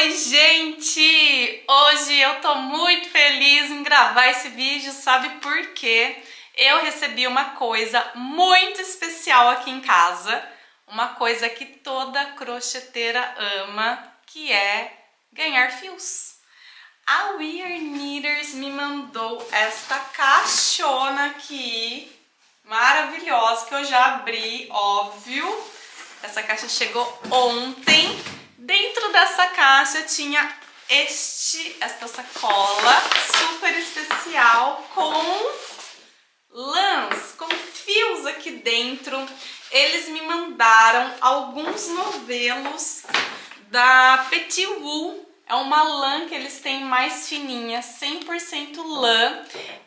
Oi, gente! Hoje eu tô muito feliz em gravar esse vídeo, sabe por quê? Eu recebi uma coisa muito especial aqui em casa, uma coisa que toda crocheteira ama, que é ganhar fios. A We Are Knitters me mandou esta caixona aqui, maravilhosa, que eu já abri, óbvio. Essa caixa chegou ontem. Dentro dessa caixa tinha esta sacola super especial com lãs, com fios aqui dentro. Eles me mandaram alguns novelos da Petit Wool. É uma lã que eles têm mais fininha, 100% lã.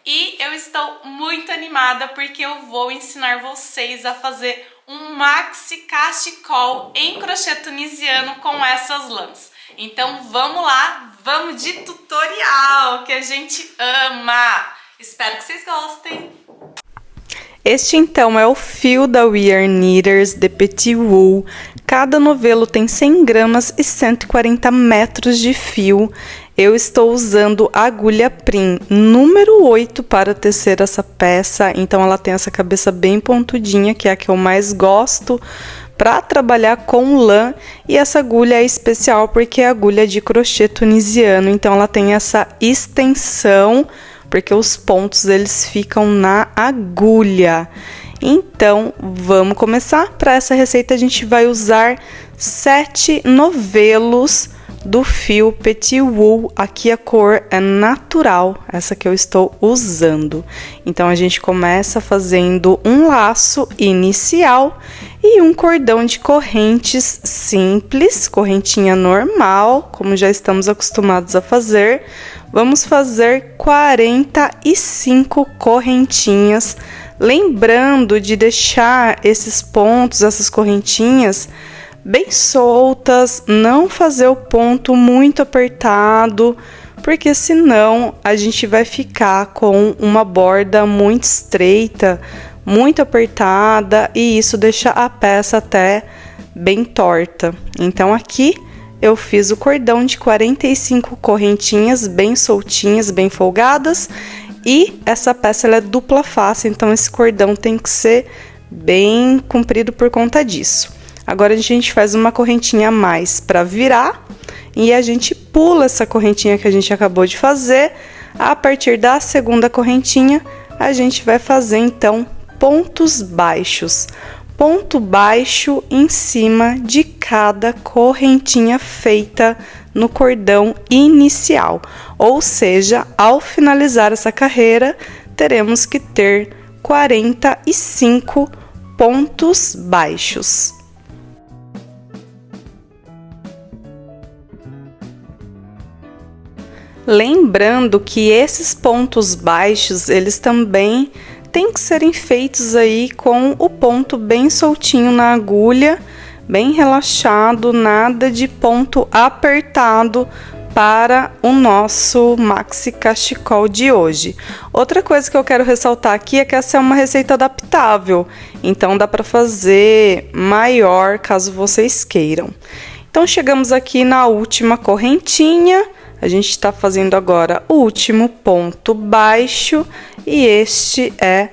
E eu estou muito animada porque eu vou ensinar vocês a fazer um maxi cachecol em crochê tunisiano com essas lãs. Então vamos lá, vamos de tutorial que a gente ama. Espero que vocês gostem. Este então é o fio da We Are Knitters de Petit Wool. Cada novelo tem 100 gramas e 140 metros de fio. Eu estou usando a agulha Prim número 8 para tecer essa peça. Então ela tem essa cabeça bem pontudinha, que é a que eu mais gosto para trabalhar com lã. E essa agulha é especial porque é agulha de crochê tunisiano. Então ela tem essa extensão, porque os pontos eles ficam na agulha. Então, vamos começar. Para essa receita a gente vai usar 7 novelos do fio Petit Wool. Aqui a cor é natural, essa que eu estou usando. Então a gente começa fazendo um laço inicial e um cordão de correntes simples, correntinha normal, como já estamos acostumados a fazer. Vamos fazer 45 correntinhas, lembrando de deixar esses pontos, essas correntinhas bem soltas, não fazer o ponto muito apertado, porque senão a gente vai ficar com uma borda muito estreita, muito apertada, e isso deixa a peça até bem torta. Então aqui eu fiz o cordão de 45 correntinhas bem soltinhas, bem folgadas, e essa peça ela é dupla face, então esse cordão tem que ser bem comprido por conta disso. Agora a gente faz uma correntinha a mais para virar e a gente pula essa correntinha que a gente acabou de fazer. A partir da segunda correntinha, a gente vai fazer então pontos baixos. Ponto baixo em cima de cada correntinha feita no cordão inicial. Ou seja, ao finalizar essa carreira, teremos que ter 45 pontos baixos. Lembrando que esses pontos baixos, eles também têm que serem feitos aí com o ponto bem soltinho na agulha, bem relaxado, nada de ponto apertado para o nosso maxi cachecol de hoje. Outra coisa que eu quero ressaltar aqui é que essa é uma receita adaptável, então dá para fazer maior caso vocês queiram. Então chegamos aqui na última correntinha. A gente está fazendo agora o último ponto baixo e este é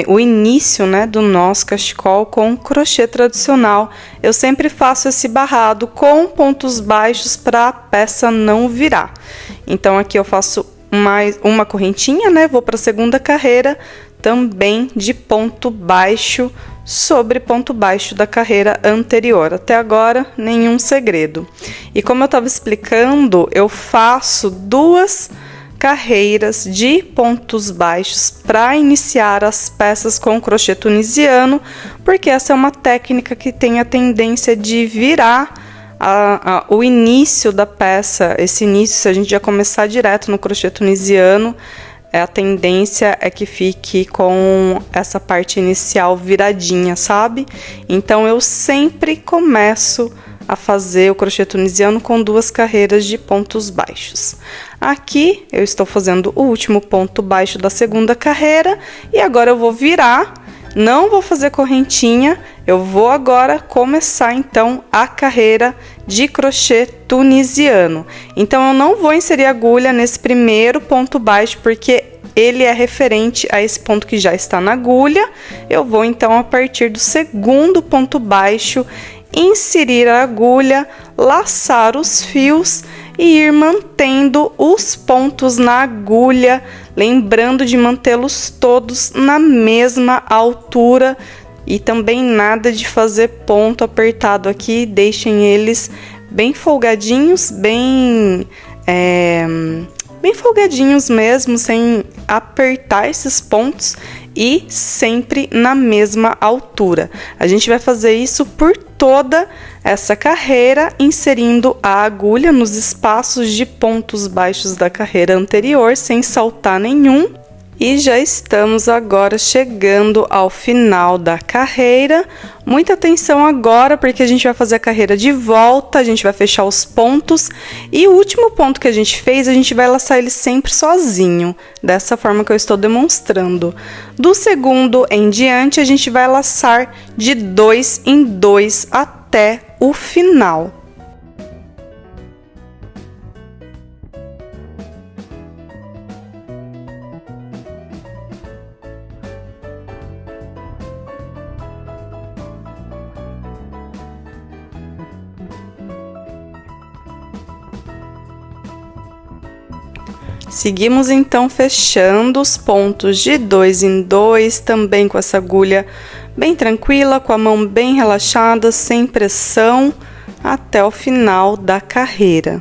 o início, né, do nosso cachecol com crochê tradicional. Eu sempre faço esse barrado com pontos baixos para a peça não virar. Então aqui eu faço mais uma correntinha, né, vou para a segunda carreira também de ponto baixo sobre ponto baixo da carreira anterior. Até agora, nenhum segredo. E como eu estava explicando, eu faço 2 carreiras de pontos baixos para iniciar as peças com crochê tunisiano, porque essa é uma técnica que tem a tendência de virar o início da peça. Esse início, se a gente já começar direto no crochê tunisiano, a tendência é que fique com essa parte inicial viradinha, sabe? Então eu sempre começo a fazer o crochê tunisiano com 2 carreiras de pontos baixos. Aqui eu estou fazendo o último ponto baixo da segunda carreira e agora eu vou virar, não vou fazer correntinha, eu vou agora começar então a carreira de crochê tunisiano. Então eu não vou inserir agulha nesse primeiro ponto baixo, porque ele é referente a esse ponto que já está na agulha. Eu vou então, a partir do segundo ponto baixo, inserir a agulha, laçar os fios e ir mantendo os pontos na agulha, lembrando de mantê-los todos na mesma altura e também nada de fazer ponto apertado aqui, deixem eles bem folgadinhos, bem folgadinhos mesmo, sem apertar esses pontos e sempre na mesma altura. A gente vai fazer isso por toda essa carreira, inserindo a agulha nos espaços de pontos baixos da carreira anterior, sem saltar nenhum. E já estamos agora chegando ao final da carreira. Muita atenção agora, porque a gente vai fazer a carreira de volta, a gente vai fechar os pontos. E o último ponto que a gente fez, a gente vai laçar ele sempre sozinho, dessa forma que eu estou demonstrando. Do segundo em diante, a gente vai laçar de 2 em 2 até o final. Seguimos então fechando os pontos de 2 em 2, também com essa agulha bem tranquila, com a mão bem relaxada, sem pressão, até o final da carreira.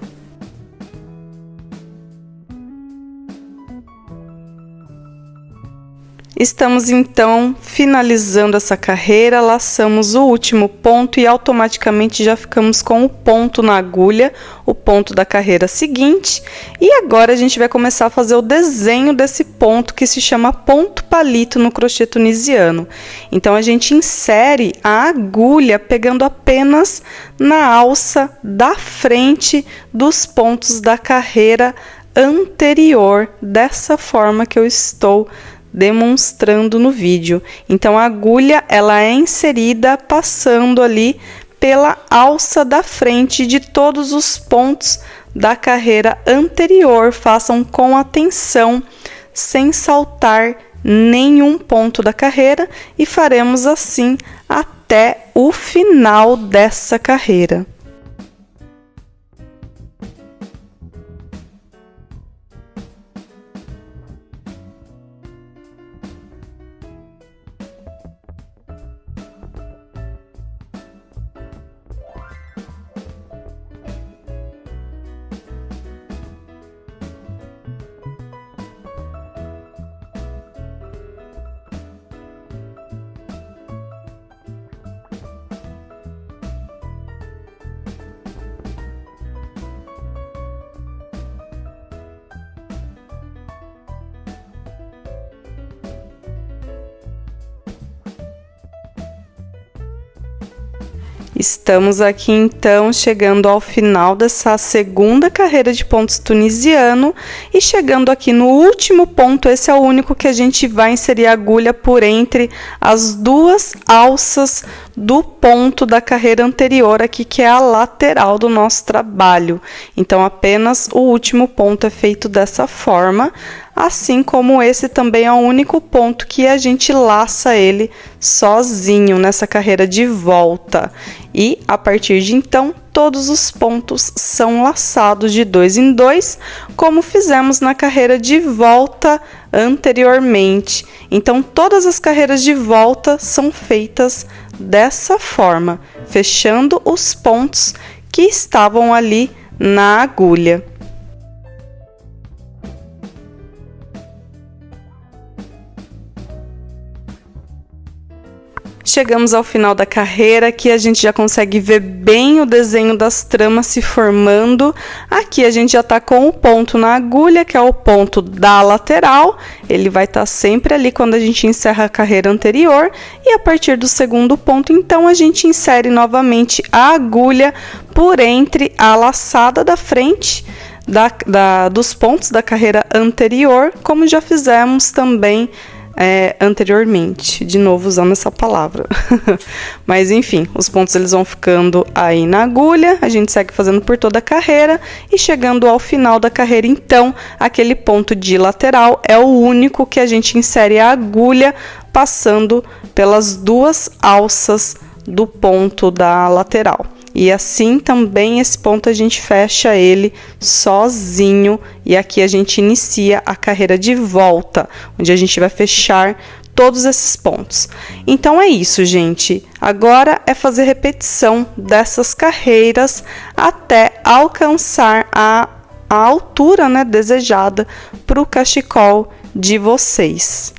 Estamos então finalizando essa carreira, laçamos o último ponto e automaticamente já ficamos com o ponto na agulha, o ponto da carreira seguinte. E agora a gente vai começar a fazer o desenho desse ponto, que se chama ponto palito no crochê tunisiano. Então a gente insere a agulha pegando apenas na alça da frente dos pontos da carreira anterior, dessa forma que eu estou demonstrando no vídeo. Então a agulha ela é inserida passando ali pela alça da frente de todos os pontos da carreira anterior. Façam com atenção, sem saltar nenhum ponto da carreira, e faremos assim até o final dessa carreira. Estamos aqui então chegando ao final dessa segunda carreira de pontos tunisiano e chegando aqui no último ponto. Esse é o único que a gente vai inserir a agulha por entre as duas alças do ponto da carreira anterior aqui, que é a lateral do nosso trabalho. Então apenas o último ponto é feito dessa forma, assim como esse também é o único ponto que a gente laça ele sozinho nessa carreira de volta. E a partir de então, todos os pontos são laçados de 2 em 2, como fizemos na carreira de volta anteriormente. Então todas as carreiras de volta são feitas dessa forma, fechando os pontos que estavam ali na agulha. Chegamos ao final da carreira, aqui a gente já consegue ver bem o desenho das tramas se formando. Aqui a gente já tá com o ponto na agulha, que é o ponto da lateral. Ele vai estar sempre ali quando a gente encerra a carreira anterior. E a partir do segundo ponto, então, a gente insere novamente a agulha por entre a laçada da frente dos pontos da carreira anterior, como já fizemos também anteriormente, de novo usando essa palavra. Mas enfim, os pontos eles vão ficando aí na agulha, a gente segue fazendo por toda a carreira e chegando ao final da carreira, então, aquele ponto de lateral é o único que a gente insere a agulha passando pelas duas alças do ponto da lateral. E assim também esse ponto a gente fecha ele sozinho e aqui a gente inicia a carreira de volta, onde a gente vai fechar todos esses pontos. Então é isso, gente. Agora é fazer repetição dessas carreiras até alcançar a altura, né, desejada para o cachecol de vocês.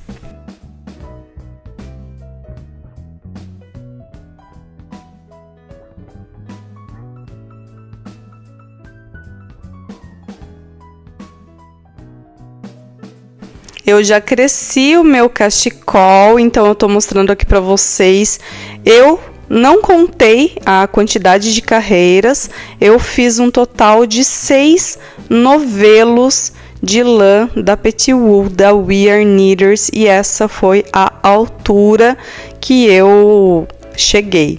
Eu já cresci o meu cachecol, então eu tô mostrando aqui para vocês. Eu não contei a quantidade de carreiras, eu fiz um total de 6 novelos de lã da Petit Wool, da We Are Knitters, e essa foi a altura que eu cheguei.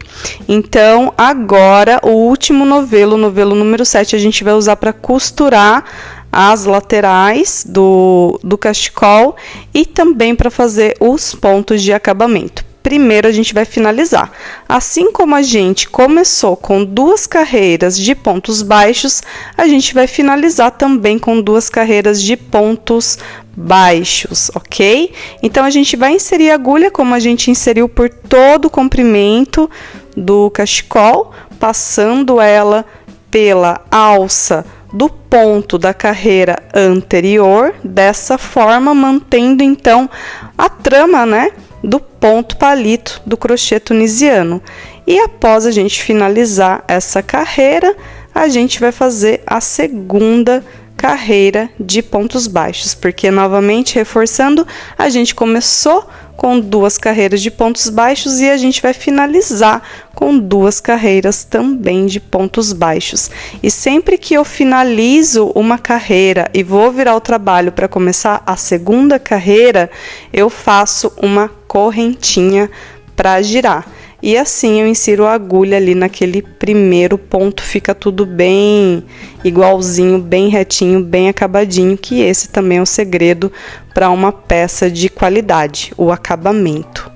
Então, agora, o último novelo, o novelo número 7, a gente vai usar para costurar as laterais do cachecol e também para fazer os pontos de acabamento. Primeiro a gente vai finalizar. Assim como a gente começou com 2 carreiras de pontos baixos, a gente vai finalizar também com 2 carreiras de pontos baixos, ok? Então a gente vai inserir a agulha como a gente inseriu por todo o comprimento do cachecol, passando ela pela alça do ponto da carreira anterior, dessa forma, mantendo então a trama, né, do ponto palito do crochê tunisiano. E após a gente finalizar essa carreira, a gente vai fazer a segunda carreira de pontos baixos, porque novamente reforçando, a gente começou com 2 carreiras de pontos baixos e a gente vai finalizar com 2 carreiras também de pontos baixos. E sempre que eu finalizo uma carreira e vou virar o trabalho para começar a segunda carreira, eu faço uma correntinha para girar. E assim eu insiro a agulha ali naquele primeiro ponto, fica tudo bem igualzinho, bem retinho, bem acabadinho, que esse também é o segredo para uma peça de qualidade, o acabamento.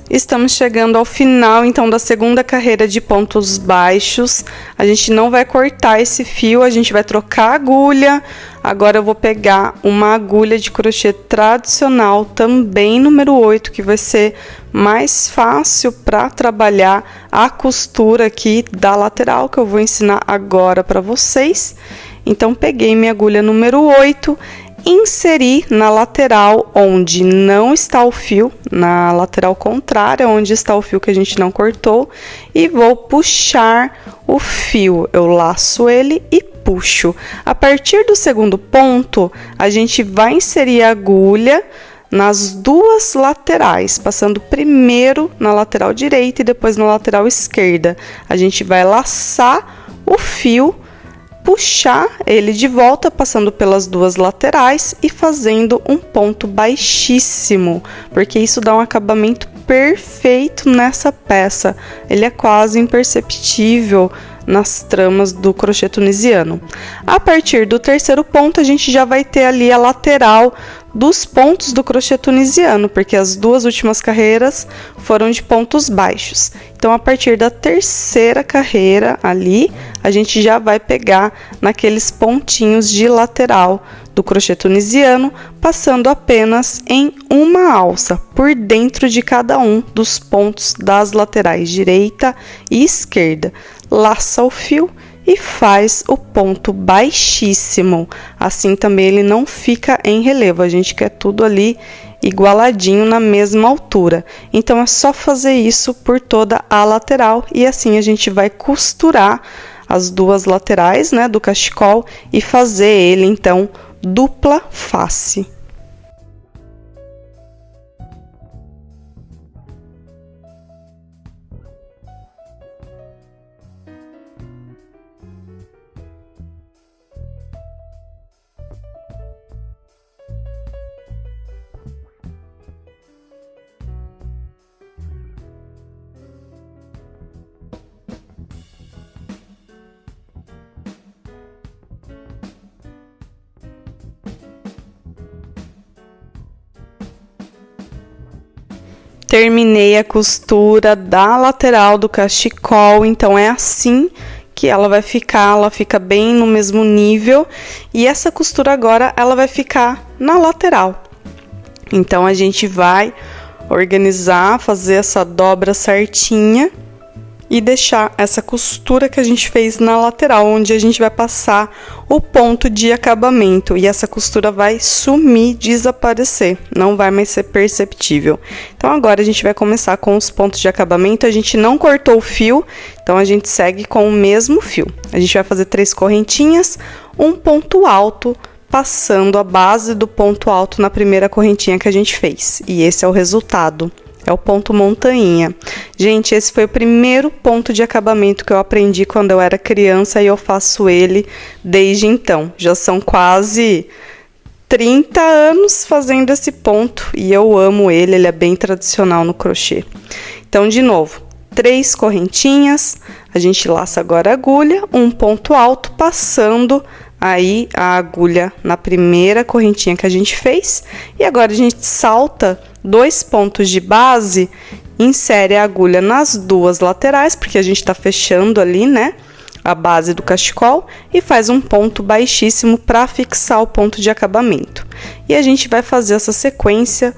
Estamos chegando ao final, então, da segunda carreira de pontos baixos. A gente não vai cortar esse fio, a gente vai trocar a agulha. Agora eu vou pegar uma agulha de crochê tradicional, também número 8, que vai ser mais fácil para trabalhar a costura aqui da lateral, que eu vou ensinar agora para vocês. Então, peguei minha agulha número 8, inseri na lateral onde não está o fio, na lateral contrária, onde está o fio que a gente não cortou, e vou puxar o fio. Eu laço ele e puxo. A partir do segundo ponto, a gente vai inserir a agulha nas 2 laterais, passando primeiro na lateral direita e depois na lateral esquerda. A gente vai laçar o fio, puxar ele de volta, passando pelas 2 laterais e fazendo um ponto baixíssimo, porque isso dá um acabamento perfeito nessa peça. Ele é quase imperceptível nas tramas do crochê tunisiano. A partir do terceiro ponto, a gente já vai ter ali a lateral dos pontos do crochê tunisiano, porque as 2 últimas carreiras foram de pontos baixos. Então, a partir da terceira carreira ali, a gente já vai pegar naqueles pontinhos de lateral do crochê tunisiano, passando apenas em uma alça por dentro de cada um dos pontos das laterais direita e esquerda. Laça o fio e faz o ponto baixíssimo. Assim também ele não fica em relevo, a gente quer tudo ali igualadinho na mesma altura. Então é só fazer isso por toda a lateral e assim a gente vai costurar as duas laterais, né, do cachecol e fazer ele, então, dupla face. Terminei a costura da lateral do cachecol, então é assim que ela vai ficar, ela fica bem no mesmo nível. E essa costura agora, ela vai ficar na lateral. Então, a gente vai organizar, fazer essa dobra certinha e deixar essa costura que a gente fez na lateral, onde a gente vai passar o ponto de acabamento, e essa costura vai sumir, desaparecer, não vai mais ser perceptível. Então agora a gente vai começar com os pontos de acabamento. A gente não cortou o fio, então a gente segue com o mesmo fio. A gente vai fazer 3 correntinhas, um ponto alto, passando a base do ponto alto na primeira correntinha que a gente fez, e esse é o resultado. É o ponto montanha. Gente, esse foi o primeiro ponto de acabamento que eu aprendi quando eu era criança e eu faço ele desde então. Já são quase 30 anos fazendo esse ponto e eu amo ele, ele é bem tradicional no crochê. Então, de novo, 3 correntinhas, a gente laça agora a agulha, um ponto alto, passando aí a agulha na primeira correntinha que a gente fez, e agora a gente salta 2 pontos de base, insere a agulha nas 2 laterais, porque a gente tá fechando ali, né, a base do cachecol, e faz um ponto baixíssimo para fixar o ponto de acabamento. E a gente vai fazer essa sequência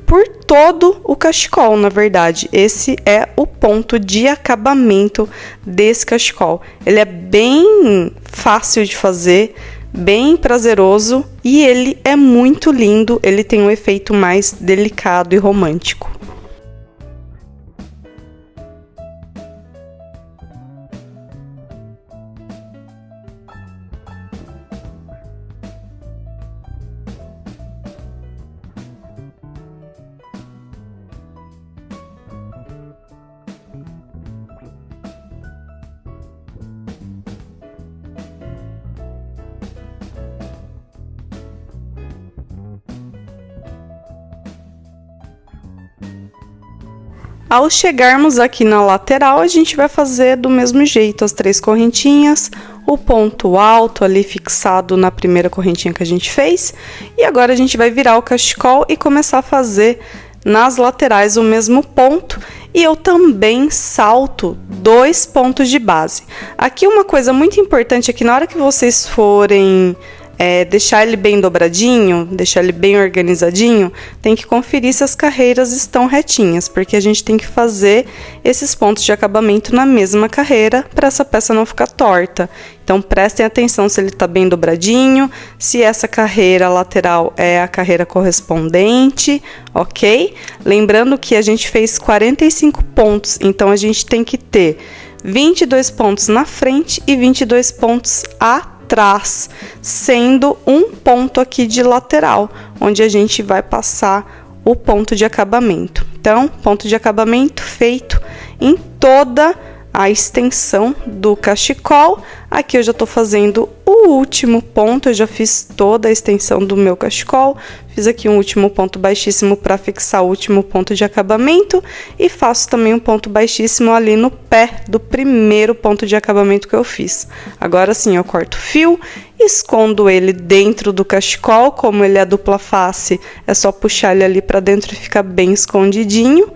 por todo o cachecol, na verdade. Esse é o ponto de acabamento desse cachecol. Ele é bem fácil de fazer, bem prazeroso e ele é muito lindo. Ele tem um efeito mais delicado e romântico. Ao chegarmos aqui na lateral, a gente vai fazer do mesmo jeito, as 3 correntinhas, o ponto alto ali fixado na primeira correntinha que a gente fez. E agora a gente vai virar o cachecol e começar a fazer nas laterais o mesmo ponto. E eu também salto 2 pontos de base. Aqui uma coisa muito importante é que na hora que vocês forem deixar ele bem dobradinho, deixar ele bem organizadinho, tem que conferir se as carreiras estão retinhas, porque a gente tem que fazer esses pontos de acabamento na mesma carreira para essa peça não ficar torta. Então prestem atenção se ele está bem dobradinho, se essa carreira lateral é a carreira correspondente, ok? Lembrando que a gente fez 45 pontos, então a gente tem que ter 22 pontos na frente e 22 pontos atrás, sendo um ponto aqui de lateral, onde a gente vai passar o ponto de acabamento. Então, ponto de acabamento feito em toda a extensão do cachecol. Aqui eu já tô fazendo o último ponto, eu já fiz toda a extensão do meu cachecol, fiz aqui um último ponto baixíssimo para fixar o último ponto de acabamento e faço também um ponto baixíssimo ali no pé do primeiro ponto de acabamento que eu fiz. Agora sim, eu corto o fio, escondo ele dentro do cachecol, como ele é dupla face, é só puxar ele ali para dentro e fica bem escondidinho.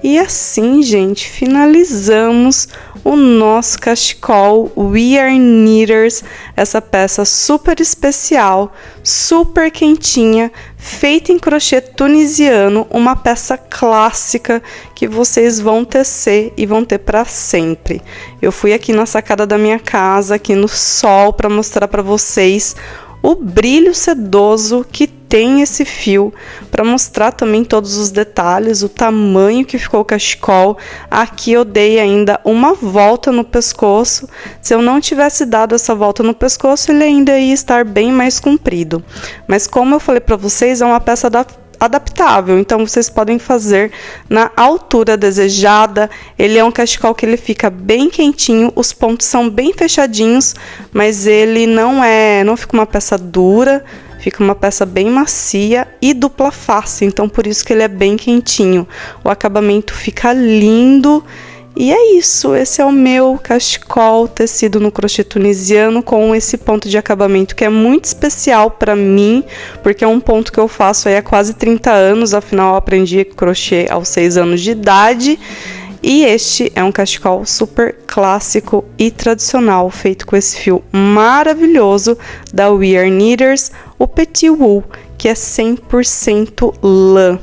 E assim, gente, finalizamos o nosso cachecol We Are Knitters, essa peça super especial, super quentinha, feita em crochê tunisiano, uma peça clássica que vocês vão tecer e vão ter para sempre. Eu fui aqui na sacada da minha casa, aqui no sol, para mostrar para vocês o brilho sedoso que tem esse fio para mostrar também todos os detalhes, o tamanho que ficou o cachecol. Aqui eu dei ainda uma volta no pescoço. Se eu não tivesse dado essa volta no pescoço, ele ainda ia estar bem mais comprido. Mas como eu falei para vocês, é uma peça adaptável, então vocês podem fazer na altura desejada. Ele é um cachecol que ele fica bem quentinho, os pontos são bem fechadinhos, mas ele não fica uma peça dura, fica uma peça bem macia e dupla face, então por isso que ele é bem quentinho. O acabamento fica lindo. E é isso, esse é o meu cachecol tecido no crochê tunisiano com esse ponto de acabamento que é muito especial para mim, porque é um ponto que eu faço aí há quase 30 anos, afinal eu aprendi crochê aos 6 anos de idade. E este é um cachecol super clássico e tradicional, feito com esse fio maravilhoso da We Are Kniters, o Petit Wool, que é 100% lã.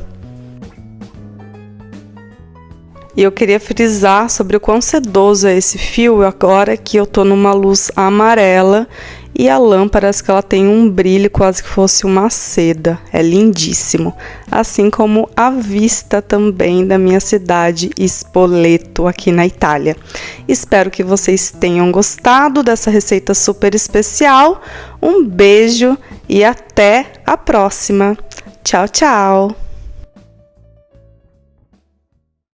E eu queria frisar sobre o quão sedoso é esse fio, agora que eu tô numa luz amarela e a lã parece que ela tem um brilho quase que fosse uma seda. É lindíssimo. Assim como a vista também da minha cidade, Spoleto, aqui na Itália. Espero que vocês tenham gostado dessa receita super especial. Um beijo e até a próxima. Tchau, tchau!